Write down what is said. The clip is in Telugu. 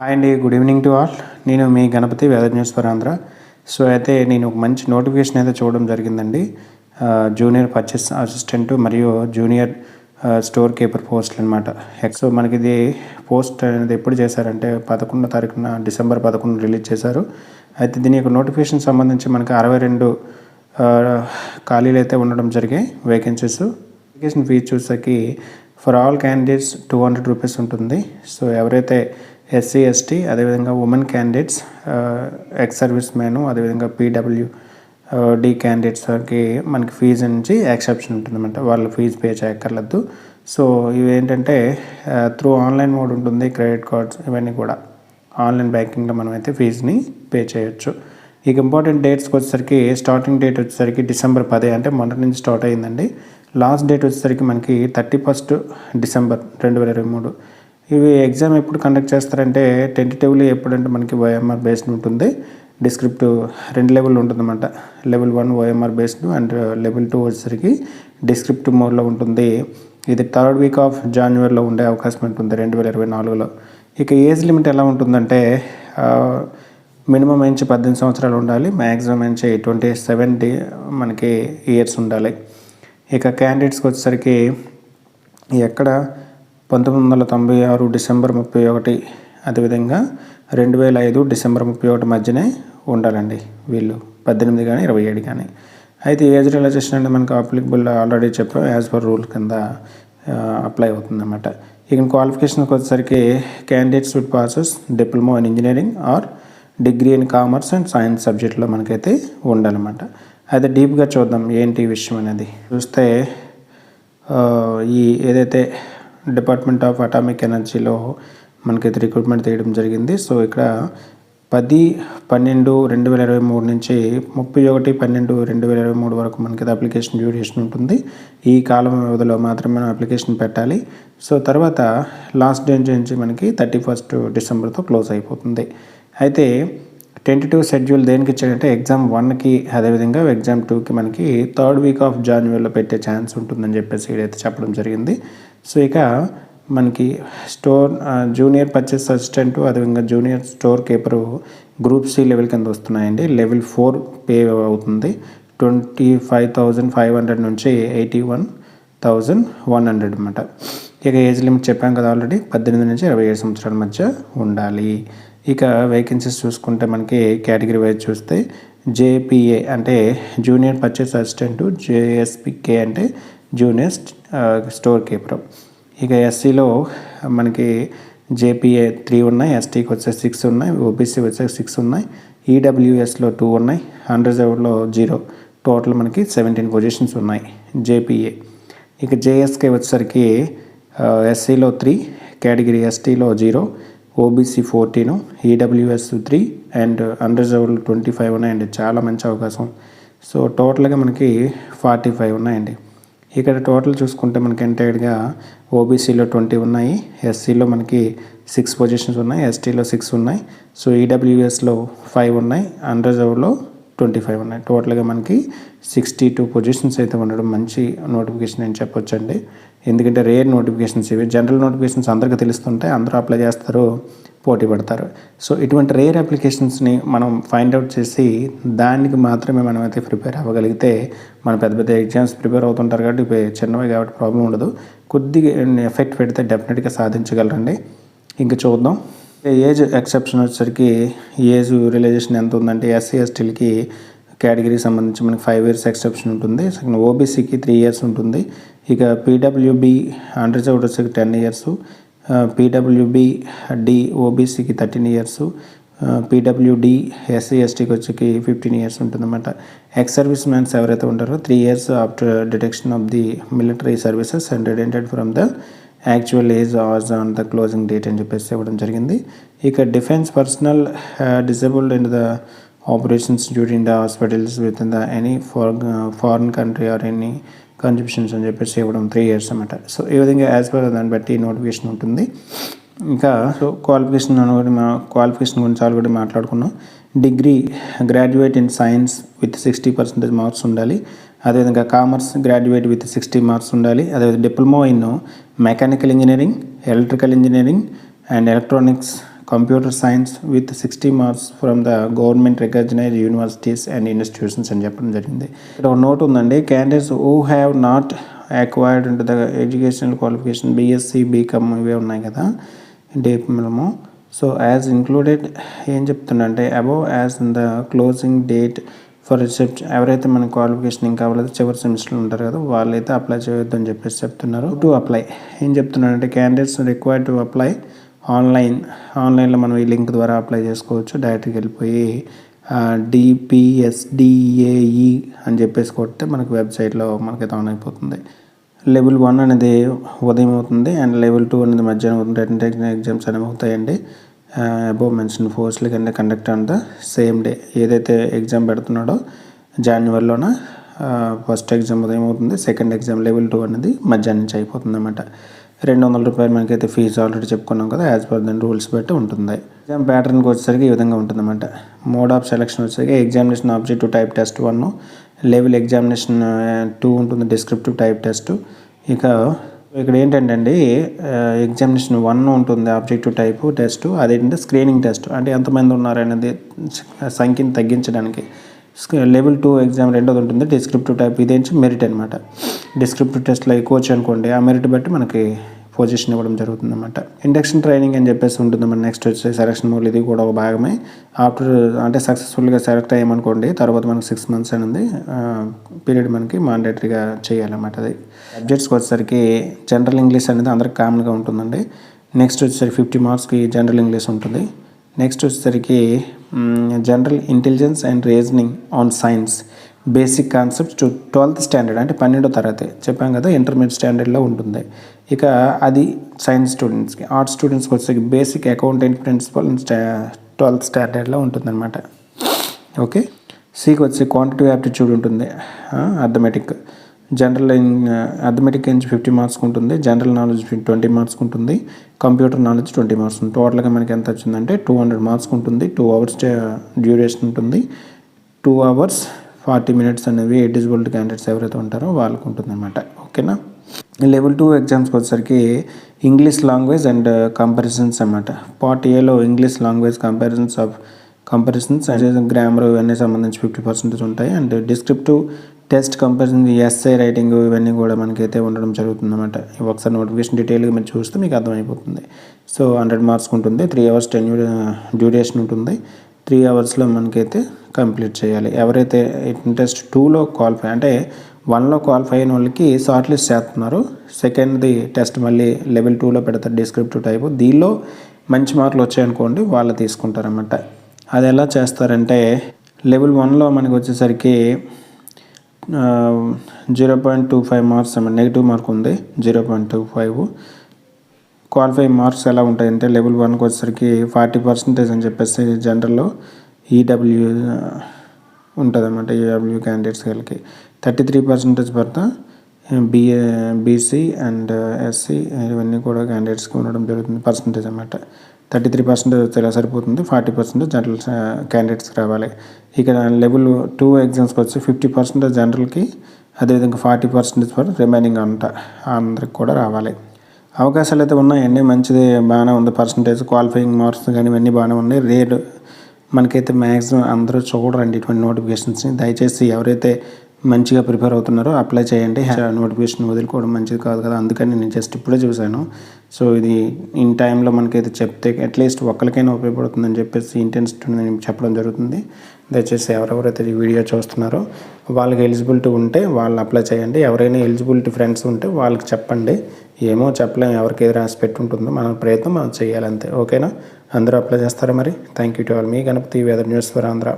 హాయ్ అండి, గుడ్ ఈవినింగ్ టు ఆల్. నేను మీ Ganapathi weather news for Andhra. So అయితే నేను ఒక మంచి నోటిఫికేషన్ అయితే చూడడం జరిగిందండి. జూనియర్ పర్చేస్ అసిస్టెంట్ మరియు జూనియర్ స్టోర్ కీపర్ పోస్టులు అనమాట. సో మనకి ఇది పోస్ట్ అనేది ఎప్పుడు చేశారంటే 11వ తారీఖున డిసెంబర్ 11 రిలీజ్ చేశారు. అయితే దీని యొక్క నోటిఫికేషన్ సంబంధించి మనకి 62 ఖాళీలు అయితే ఉండడం జరిగాయి వేకెన్సీస్. అప్లికేషన్ ఫీజు చూసాకి ఫర్ ఆల్ క్యాండిడేట్స్ 200 రూపీస్ ఉంటుంది. సో ఎవరైతే ఎస్సీ ఎస్టీ అదేవిధంగా women candidates, ex service man, అదేవిధంగా పీడబ్ల్యూడి క్యాండిడేట్స్కి మనకి ఫీజు నుంచి ఎక్సెప్షన్ ఉంటుందన్నమాట. వాళ్ళు ఫీజు పే చేయక్కర్లేదు. సో ఇవి ఏంటంటే త్రూ ఆన్లైన్ మోడ్ ఉంటుంది. క్రెడిట్ కార్డ్స్ ఇవన్నీ కూడా ఆన్లైన్ బ్యాంకింగ్లో మనం అయితే ఫీజుని పే చేయొచ్చు. ఇక ఇంపార్టెంట్ డేట్స్కి వచ్చేసరికి స్టార్టింగ్ డేట్ వచ్చేసరికి డిసెంబర్ 10 అంటే మొదటి నుంచి స్టార్ట్ అయ్యిందండి. లాస్ట్ డేట్ వచ్చేసరికి మనకి 31 డిసెంబర్ 2023. ఇవి ఎగ్జామ్ ఎప్పుడు కండక్ట్ చేస్తారంటే టెంటేటివ్లీ ఎప్పుడంటే మనకి ఓఎంఆర్ బేస్డ్ ఉంటుంది. డిస్క్రిప్టివ్ 2 లెవెల్ ఉంటుందన్నమాట. Level 1 OMR based and level 2 వచ్చేసరికి డిస్క్రిప్టివ్ మోడ్లో ఉంటుంది. ఇది 3rd వీక్ ఆఫ్ జాన్యువరిలో ఉండే అవకాశం ఉంటుంది 2024లో. ఇక ఏజ్ లిమిట్ ఎలా ఉంటుందంటే మినిమం నుంచి 18 సంవత్సరాలు ఉండాలి, మ్యాక్సిమం నుంచి 27 మనకి ఇయర్స్ ఉండాలి. ఇక క్యాండిడేట్స్కి వచ్చేసరికి ఎక్కడ 1996 డిసెంబర్ 31 అదేవిధంగా 2005 డిసెంబర్ 31 మధ్యనే ఉండాలండి వీళ్ళు, 18 కానీ 27 కానీ. అయితే ఏజ్ రిలాక్సేషన్ అంటే మనకు అప్లికబుల్ ఆల్రెడీ చెప్పాం, యాజ్ పర్ రూల్ కింద అప్లై అవుతుందన్నమాట. ఇక క్వాలిఫికేషన్కి వచ్చేసరికి candidates with passes diploma in engineering or degree in commerce and science సబ్జెక్ట్లో మనకైతే ఉండాలన్నమాట. అయితే డీప్గా చూద్దాం ఏంటి విషయం అనేది. చూస్తే ఈ ఏదైతే డిపార్ట్మెంట్ ఆఫ్ అటామిక్ ఎనర్జీలో మనకైతే రిక్రూట్మెంట్ తీయడం జరిగింది. సో ఇక్కడ 10/12/2023 నుంచి 31/12/2023 వరకు మనకి అప్లికేషన్ డ్యూరేషన్ ఉంటుంది. ఈ కాలం వ్యవధిలో మాత్రమే మనం అప్లికేషన్ పెట్టాలి. సో తర్వాత లాస్ట్ డేట్ నుంచి మనకి 31 డిసెంబర్తో క్లోజ్ అయిపోతుంది. అయితే టెంటేటివ్ షెడ్యూల్ దేనికి ఇచ్చాడంటే ఎగ్జామ్ 1కి అదేవిధంగా ఎగ్జామ్ 2కి మనకి 3rd వీక్ ఆఫ్ జాన్యువరిలో పెట్టే ఛాన్స్ ఉంటుందని చెప్పేసి ఇదైతే చెప్పడం జరిగింది. సో ఇక మనకి జూనియర్ పర్చేస్ అసిస్టెంట్ అదేవిధంగా junior store keeper group C level కింద వస్తున్నాయండి. లెవెల్ 4 పే అవుతుంది. 25,500 నుంచి 81,100 అనమాట. ఇక ఏజ్ లిమిట్ చెప్పాం కదా ఆల్రెడీ, 18 నుంచి 27 సంవత్సరాల మధ్య ఉండాలి. ఇక వేకెన్సీస్ చూసుకుంటే మనకి కేటగిరీ వైజ్ చూస్తే జేపీఏ అంటే జూనియర్ పర్చేస్ అసిస్టెంట్, జేఎస్పీకే అంటే జూనియర్ స్టోర్ కీపర్. ఇక ఎస్సీలో మనకి జేపీఏ 3 ఉన్నాయి, ఎస్టీకి వచ్చే 6 ఉన్నాయి, ఓబీసీ వచ్చే 6 ఉన్నాయి, ఈడబ్ల్యూఎస్లో 2 ఉన్నాయి, అన్రిజర్వ్డ్లో 0. టోటల్ మనకి 17 పొజిషన్స్ ఉన్నాయి జేపీఏ. ఇక జేఎస్కే వచ్చేసరికి ఎస్సీలో 3, కేటగిరీ ఎస్టీలో 0, ఓబీసీ 14, ఈడబ్ల్యూఎస్ 3 అండ్ అన్రిజర్వ్డ్ 25 ఉన్నాయండి. చాలా మంచి అవకాశం. సో టోటల్గా మనకి 45 ఉన్నాయండి. ఇక్కడ టోటల్ చూసుకుంటే మనకి ఎంటైర్డ్గా ఓబీసీలో 20 ఉన్నాయి, ఎస్సీలో మనకి 6 పొజిషన్స్ ఉన్నాయి, ఎస్టీలో 6 ఉన్నాయి, సో ఈడబ్ల్యూఎస్లో 5 ఉన్నాయి, అన్రిజర్వ్డ్లో 25 ఉన్నాయి. టోటల్గా మనకి 62 పొజిషన్స్ అయితే ఉండడం మంచి నోటిఫికేషన్ అని చెప్పొచ్చండి. ఎందుకంటే రేర్ నోటిఫికేషన్స్ ఇవి. జనరల్ నోటిఫికేషన్స్ అందరికీ తెలుస్తుంటాయి, అందరూ అప్లై చేస్తారు, పోటీ పడతారు. సో ఇటువంటి రేర్ అప్లికేషన్స్ని మనం ఫైండ్ అవుట్ చేసి దానికి మాత్రమే మనం అయితే ప్రిపేర్ అవ్వగలిగితే, మన పెద్ద పెద్ద ఎగ్జామ్స్ ప్రిపేర్ అవుతుంటారు కాబట్టి చిన్నవి కాబట్టి ప్రాబ్లం ఉండదు. కొద్దిగా ఎఫెక్ట్ పెడితే డెఫినెట్గా సాధించగలరండి. ఇంకా చూద్దాం. ఏజ్ ఎక్సెప్షన్ వచ్చేసరికి ఏజ్ రిలేజేషన్ ఎంత ఉందంటే ఎస్సీ ఎస్టీలకి కేటగిరీకి సంబంధించి మనకి 5 years ఎక్సెప్షన్ ఉంటుంది. సెకండ్ ఓబీసీకి 3 years ఉంటుంది. ఇక పీడబ్ల్యూబీ అన్రిజర్వ్డ్ వచ్చేసి 10 years, పీడబ్ల్యూబీ డి ఓబీసీకి 13 years, పీడబ్ల్యూడి ఎస్సీ ఎస్టీకి వచ్చి 15 years ఉంటుందన్నమాట. ఎక్స్ సర్వీస్ మ్యాన్స్ ఎవరైతే ఉంటారో 3 years after detection of the military services and deducted from the actual age as on the closing date అని చెప్పేసి ఇవ్వడం జరిగింది. ఇక defence personnel disabled in the operations during the hospitals with in the any foreign country or any constitutions అని చెప్పేసి ఇవ్వడం 3 years అన్నమాట. సో ఈ విధంగా యాజ్ పర్ దాన్ని బట్టి నోటిఫికేషన్ ఉంటుంది. ఇంకా సో క్వాలిఫికేషన్ గురించి ఆల్రెడీ మాట్లాడుకున్నాం. Degree graduate in science with 60% marks ఉండాలి. అదేవిధంగా కామర్స్ గ్రాడ్యుయేట్ విత్ 60 మార్క్స్ ఉండాలి. అదేవిధంగా diploma in mechanical engineering, electrical engineering and electronics computer science with 60 marks from the government recognised universities and institutions అని చెప్పడం జరిగింది. ఇక్కడ ఒక నోట్ ఉందండి. Candidates who have not acquired into the educational qualification BSc BCom ఇవే ఉన్నాయి కదా డిప్లొమా. సో యాజ్ ఇంక్లూడెడ్ ఏం చెప్తుందంటే above as in the closing date for receipt ఎవరైతే మన క్వాలిఫికేషన్ ఇంకా అవ్వలేదు చివరి సెమిస్టర్లో ఉంటారు కదా వాళ్ళైతే అప్లై చేయొద్దు అని చెప్పేసి చెప్తున్నారు. టు అప్లై ఏం చెప్తున్నారంటే క్యాండిడేట్స్ రిక్వైర్డ్ టు అప్లై ఆన్లైన్లో మనం ఈ లింక్ ద్వారా అప్లై చేసుకోవచ్చు. డైరెక్ట్గా వెళ్ళిపోయి DPSDAE అని చెప్పేసి కొడితే మనకు వెబ్సైట్లో మనకైతే ఆన్ అయిపోతుంది. లెవెల్ 1 అనేది ఉదయం అవుతుంది అండ్ లెవెల్ 2 అనేది మధ్యాహ్నం అవుతుంది. రిటన్ ఎగ్జామ్స్ అనేవి అవుతాయండి. అబోవ్ మెన్షన్ ఫోర్స్లీ కింద conduct on the same day ఏదైతే ఎగ్జామ్ పెడుతున్నాడో జనవరిలోన ఫస్ట్ ఎగ్జామ్ ఉదయం అవుతుంది, సెకండ్ ఎగ్జామ్ లెవెల్ 2 అనేది మధ్యాహ్నం నుంచి అయిపోతుంది అన్నమాట. 200 రూపాయలు మనకైతే ఫీజు ఆల్రెడీ చెప్పుకున్నాం కదా యాజ్ పర్ దాని రూల్స్ బట్టి ఉంటుంది. ఎగ్జామ్ ప్యాటర్న్కి వచ్చేసరికి ఈ విధంగా ఉంటుందన్నమాట. మోడ్ ఆఫ్ సెలక్షన్ వచ్చేసరికి examination objective type test 1, level examination 2 ఉంటుంది, డిస్క్రిప్టివ్ టైప్ టెస్ట్. ఇక ఇక్కడ ఏంటంటే అండి ఎగ్జామినేషన్ 1 ఉంటుంది ఆబ్జెక్టివ్ టైపు టెస్ట్, అదేంటంటే స్క్రీనింగ్ టెస్ట్ అంటే ఎంతమంది ఉన్నారనేది సంఖ్యను తగ్గించడానికి. లెవెల్ 2 ఎగ్జామ్ రెండోది ఉంటుంది డిస్క్రిప్టివ్ టైప్, ఇదేంటి మెరిట్ అనమాట. డిస్క్రిప్టివ్ టెస్ట్లో ఎక్కువ వచ్చి అనుకోండి ఆ మెరిట్ బట్టి మనకి పొజిషన్ ఇవ్వడం జరుగుతుంది అనమాట. ఇండక్షన్ ట్రైనింగ్ అని చెప్పేసి ఉంటుంది. మన నెక్స్ట్ వచ్చే సెలక్షన్ మోడ్ ఇది కూడా ఒక భాగమే. ఆఫ్టర్ అంటే సక్సెస్ఫుల్గా సెలెక్ట్ అయ్యామనుకోండి తర్వాత మనకి 6 months అనేది పీరియడ్ మనకి మాండేటరీగా చేయాలన్నమాట. అది సబ్జెక్ట్స్కి వచ్చేసరికి జనరల్ ఇంగ్లీష్ అనేది అందరికి కామన్గా ఉంటుందండి. నెక్స్ట్ వచ్చేసరికి 50 marksకి జనరల్ ఇంగ్లీష్ ఉంటుంది. నెక్స్ట్ వచ్చేసరికి general intelligence and reasoning on science basic concepts to 12th standard అంటే 12వ తరగతి చెప్పాం కదా ఇంటర్మీడియట్ స్టాండర్డ్లో ఉంటుంది. ఇక అది సైన్స్ స్టూడెంట్స్కి. ఆర్ట్స్ స్టూడెంట్స్కి వచ్చేసరికి బేసిక్ అకౌంటెంట్ ప్రిన్సిపల్ 12th standardలో ఉంటుందన్నమాట. ఓకే. సికి వచ్చి క్వాంటిటివ్ యాప్టిట్యూడ్ ఉంటుంది, అర్థమెటిక్. జనరల్ అర్థమెటిక్ నుంచి 50 marks ఉంటుంది, జనరల్ నాలెడ్జ్ 20 marks ఉంటుంది, కంప్యూటర్ నాలెడ్జ్ 20 marks ఉంటుంది. టోటల్గా మనకి ఎంత వచ్చిందంటే 200 marks ఉంటుంది. 2 hours డ్యూరేషన్ ఉంటుంది. 2 hours 40 minutes అనేవి ఎలిజిబుల్ క్యాండిడేట్స్ ఎవరైతే ఉంటారో వాళ్ళకు ఉంటుందన్నమాట. ఓకేనా. లెవెల్ 2 ఎగ్జామ్స్కి వచ్చేసరికి ఇంగ్లీష్ లాంగ్వేజ్ అండ్ కంపారిజన్స్ అన్నమాట. పార్ట్ ఏలో English language comparisons and grammar ఇవన్నీ సంబంధించి 50% ఉంటాయి. And descriptive test comparison essay writing ఇవన్నీ కూడా మనకైతే ఉండడం జరుగుతుందన్నమాట. ఒకసారి నోటిఫికేషన్ డీటెయిల్గా మీరు చూస్తే మీకు అర్థమైపోతుంది. సో 100 marks ఉంటుంది. 3 hours డ్యూరేషన్ ఉంటుంది. 3 hours మనకైతే కంప్లీట్ చేయాలి. ఎవరైతే ఇంట్రెస్ట్ 2లో క్వాలిఫై అంటే 1లో క్వాలిఫై అయిన వాళ్ళకి షార్ట్ లిస్ట్ చేస్తున్నారు. సెకండ్ది టెస్ట్ మళ్ళీ లెవెల్ 2లో పెడతారు డిస్క్రిప్టివ్ టైపు. దీనిలో మంచి మార్కులు వచ్చాయనుకోండి వాళ్ళు తీసుకుంటారన్నమాట. అది ఎలా చేస్తారంటే లెవెల్ 1లో మనకి వచ్చేసరికి 0.25 marks నెగిటివ్ మార్క్ ఉంది 0.25. క్వాలిఫై మార్క్స్ ఎలా ఉంటాయంటే లెవెల్ 1కి వచ్చేసరికి 40% అని చెప్పేసి జనరల్లో ఈడబ్ల్యూ ఉంటుంది అన్నమాట. ఈడబ్ల్యూ క్యాండిడేట్స్ వాళ్ళకి 33% పడతా బీసీ అండ్ ఎస్సీ ఇవన్నీ కూడా క్యాండిడేట్స్కి ఉండడం జరుగుతుంది పర్సంటేజ్ అన్నమాట. 33% ఇలా సరిపోతుంది. 40% జనరల్ క్యాండిడేట్స్కి రావాలి. ఇక్కడ లెవెల్ 2 ఎగ్జామ్స్కి వచ్చి 50% జనరల్కి అదేవిధంగా 40% ఫర్ రిమైనింగ్ అందరికి కూడా రావాలి. అవకాశాలు అయితే ఉన్నాయండి, మంచిది బాగానే ఉంది. పర్సంటేజ్ క్వాలిఫైయింగ్ మార్క్స్ కానీ ఇవన్నీ బాగానే ఉన్నాయి. రేట్ మనకైతే మ్యాక్సిమం అందరూ చూడరండి ఇటువంటి నోటిఫికేషన్స్ని. దయచేసి ఎవరైతే మంచిగా ప్రిపేర్ అవుతున్నారో అప్లై చేయండి. నోటిఫికేషన్ వదులుకోవడం మంచిది కాదు కదా, అందుకని నేను జస్ట్ ఇప్పుడే చూశాను. సో ఇది ఇన్ టైంలో మనకైతే చెప్తే అట్లీస్ట్ ఒక్కరికైనా ఉపయోగపడుతుందని చెప్పేసి ఇంటెన్సిటీ నేను చెప్పడం జరుగుతుంది. దయచేసి ఎవరెవరైతే ఈ వీడియో చూస్తున్నారో వాళ్ళకి ఎలిజిబిలిటీ ఉంటే వాళ్ళు అప్లై చేయండి. ఎవరైనా ఎలిజిబిలిటీ ఫ్రెండ్స్ ఉంటే వాళ్ళకి చెప్పండి. ఏమో చెప్పలేము, ఎవరికి ఏది రాసి పెట్టి ఉంటుందో మన ప్రయత్నం మనం చేయాలంతే. ఓకేనా. అందరూ అప్లై చేస్తారా మరి. Thank you to all. మీ Ganapathi weather news for Andhra.